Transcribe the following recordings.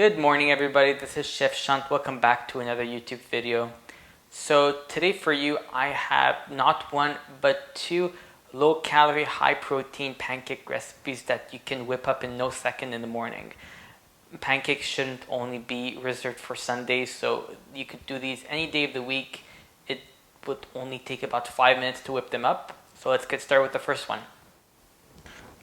Good morning everybody, this is Chef Shant. Welcome back to another YouTube video. So today for you I have not one but two low calorie high protein pancake recipes that you can whip up in no second in the morning. Pancakes shouldn't only be reserved for Sundays, so you could do these any day of the week. It would only take about 5 minutes to whip them up. So let's get started with the first one.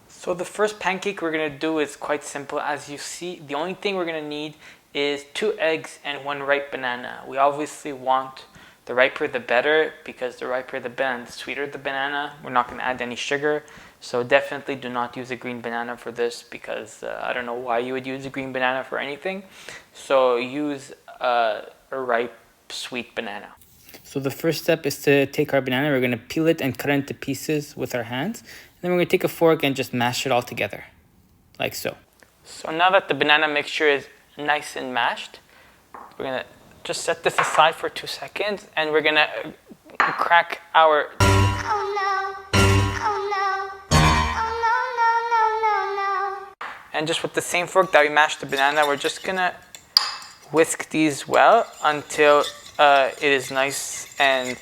So the first pancake we're going to do is quite simple. As you see, the only thing we're going to need is 2 eggs and 1 ripe banana. We obviously want the riper the better, because the riper the banana, the sweeter the banana. We're not going to add any sugar. So definitely do not use a green banana for this, because I don't know why you would use a green banana for anything. So use a ripe sweet banana. So the first step is to take our banana. We're going to peel it and cut it into pieces with our hands. Then we're going to take a fork and just mash it all together, like so. So now that the banana mixture is nice and mashed, we're going to just set this aside for 2 seconds, and we're going to crack our... And just with the same fork that we mashed the banana, we're just going to whisk these well until it is nice and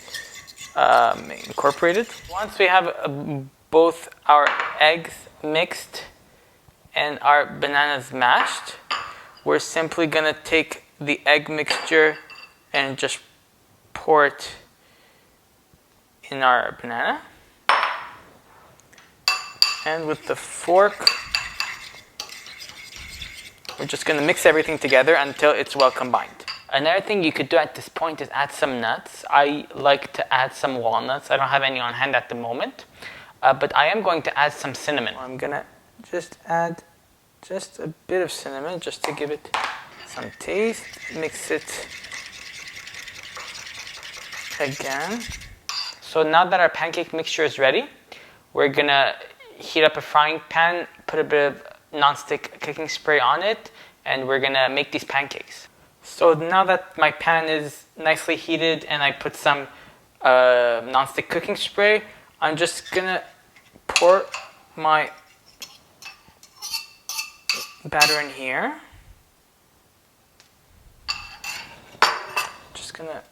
incorporated. Once we have both our eggs mixed and our bananas mashed, we're simply going to take the egg mixture and just pour it in our banana. And with the fork, we're just going to mix everything together until it's well combined. Another thing you could do at this point is add some nuts. I like to add some walnuts. I don't have any on hand at the moment. But I am going to add some cinnamon. I'm going to just add just a bit of cinnamon just to give it some taste. Mix it again. So now that our pancake mixture is ready, we're going to heat up a frying pan, put a bit of non-stick cooking spray on it, and we're going to make these pancakes. So now that my pan is nicely heated and I put some non-stick cooking spray, I'm just going to pour my batter in here. Just gonna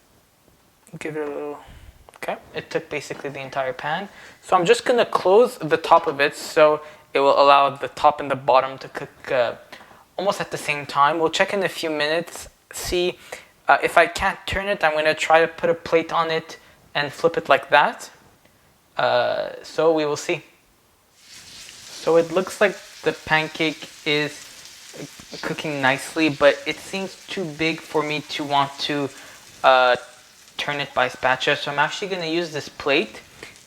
give it a little... Okay, it took basically the entire pan. So I'm just gonna close the top of it so it will allow the top and the bottom to cook almost at the same time. We'll check in a few minutes, see if I can't turn it. I'm gonna try to put a plate on it and flip it like that. So we will see. So it looks like the pancake is cooking nicely, but it seems too big for me to want to turn it by spatula. So I'm actually going to use this plate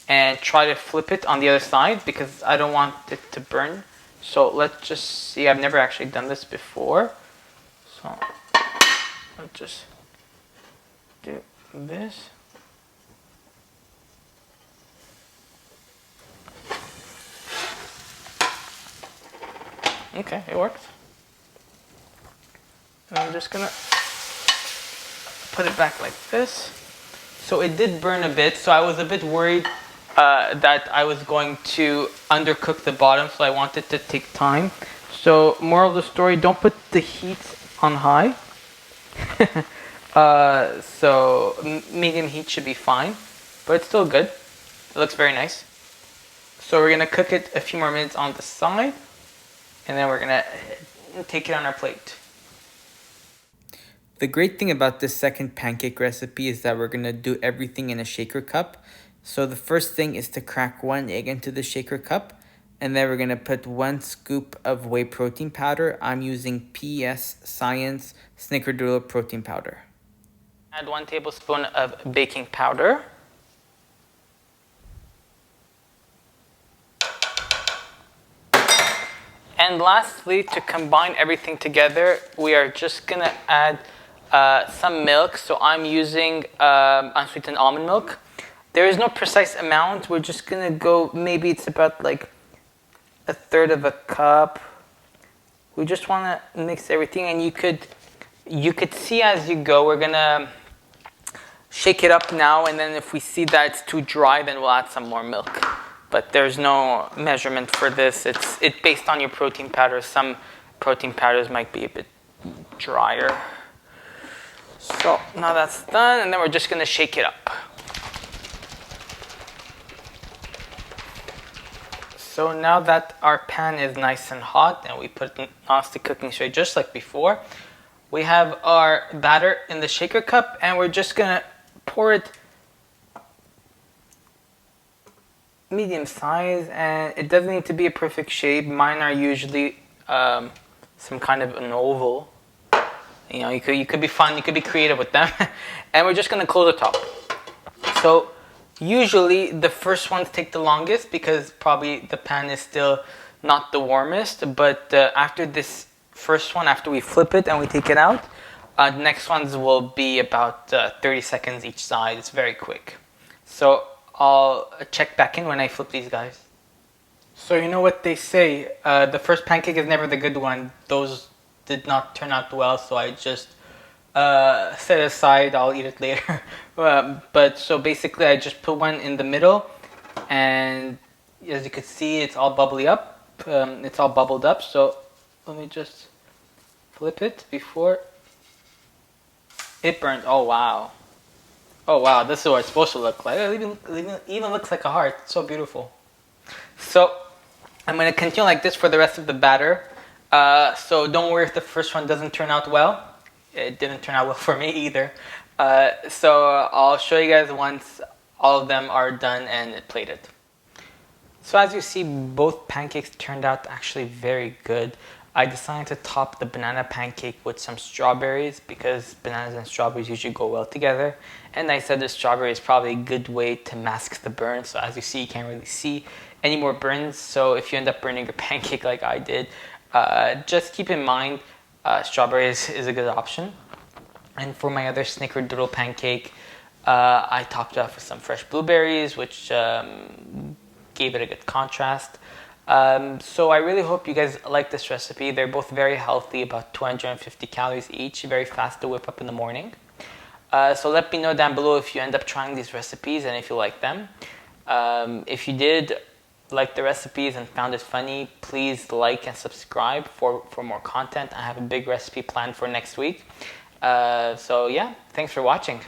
and try to flip it on the other side, because I don't want it to burn. So let's just see. I've never actually done this before. So let's just do this. Okay, it worked. And I'm just gonna put it back like this. So it did burn a bit, so I was a bit worried that I was going to undercook the bottom, so I wanted to take time. So moral of the story, don't put the heat on high. So medium heat should be fine, but it's still good. It looks very nice. So we're gonna cook it a few more minutes on the side, and then we're going to take it on our plate. The great thing about this second pancake recipe is that we're going to do everything in a shaker cup. So the first thing is to crack 1 egg into the shaker cup, and then we're going to put 1 scoop of whey protein powder. I'm using PS Science Snickerdoodle protein powder. Add 1 tablespoon of baking powder. And lastly, to combine everything together, we are just going to add some milk. So I'm using unsweetened almond milk. There is no precise amount. We're just going to go, maybe it's about like 1/3 of a cup. We just want to mix everything, and you could see as you go. We're going to shake it up now, and then if we see that it's too dry, then we'll add some more milk. But there's no measurement for this. It's based on your protein powder. Some protein powders might be a bit dryer. So now that's done, and then we're just gonna shake it up. So now that our pan is nice and hot and we put it on the cooking tray just like before, we have our batter in the shaker cup and we're just gonna pour it medium size, and it doesn't need to be a perfect shape. Mine are usually some kind of an oval. You know, you could be fun, you could be creative with them. And we're just gonna close the top. So usually the first ones take the longest because probably the pan is still not the warmest, but after this first one, after we flip it and we take it out, the next ones will be about 30 seconds each side. It's very quick. So I'll check back in when I flip these guys. So you know what they say, the first pancake is never the good one. Those did not turn out well, so I just set it aside. I'll eat it later. But so basically I just put one in the middle, and as you can see, it's all bubbly up. It's all bubbled up. So let me just flip it before it burned. Oh wow. Oh wow, this is what it's supposed to look like. It even looks like a heart. It's so beautiful. So I'm going to continue like this for the rest of the batter. So don't worry if the first one doesn't turn out well. It didn't turn out well for me either. So I'll show you guys once all of them are done and plated. So as you see, both pancakes turned out actually very good. I decided to top the banana pancake with some strawberries because bananas and strawberries usually go well together. And I said the strawberry is probably a good way to mask the burn. So as you see, you can't really see any more burns. So if you end up burning your pancake like I did, just keep in mind strawberries is a good option. And for my other snickerdoodle pancake, I topped it off with some fresh blueberries, which gave it a good contrast. So I really hope you guys like this recipe. They're both very healthy, about 250 calories each, very fast to whip up in the morning. So let me know down below if you end up trying these recipes and if you like them. If you did like the recipes and found it funny, please like and subscribe for more content. I have a big recipe planned for next week. So yeah, thanks for watching.